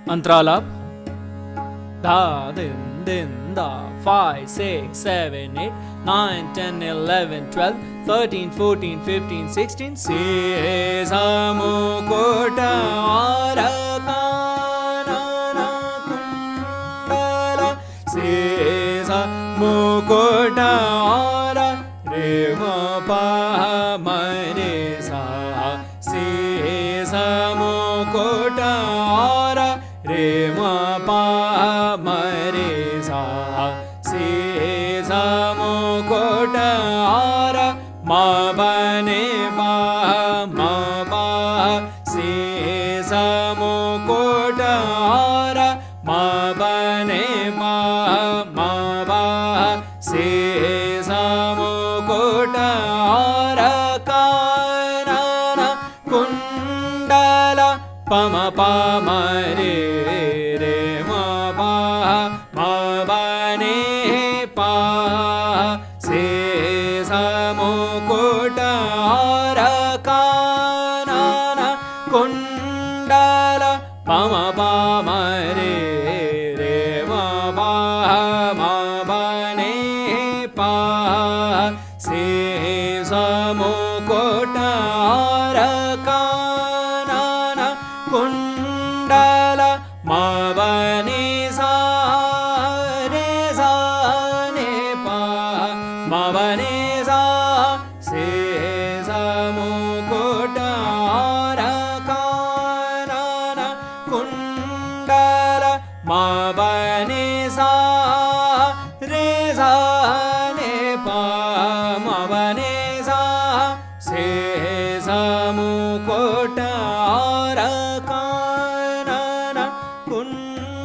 Antralap. Da, din, din, da. 5, 6, 7, 8, 9, 10, 11, 12, 13, 14, 15, 16. Sesamukota arakanana kundala. Sesamukota ara rema pa mare sa. Sesamukota ara rema pa mare sa. Sesamukota ara ma bane pa ma pa. Sesamukota ara ma bane pa ma pa. Sesamukota ara kanana kundala pama pama re re ma pa ma bane pa. Sesamukota ara kanana kundala pama pama re re ma pa ma bane pa. Sesamukota ara kanana kundala ma bane sa re sa ne pa ma bane sa. Sesamukota ara kanana kundala ma bane sa re sa ne pa ma bane sa. Sesamukota ara kanana kundala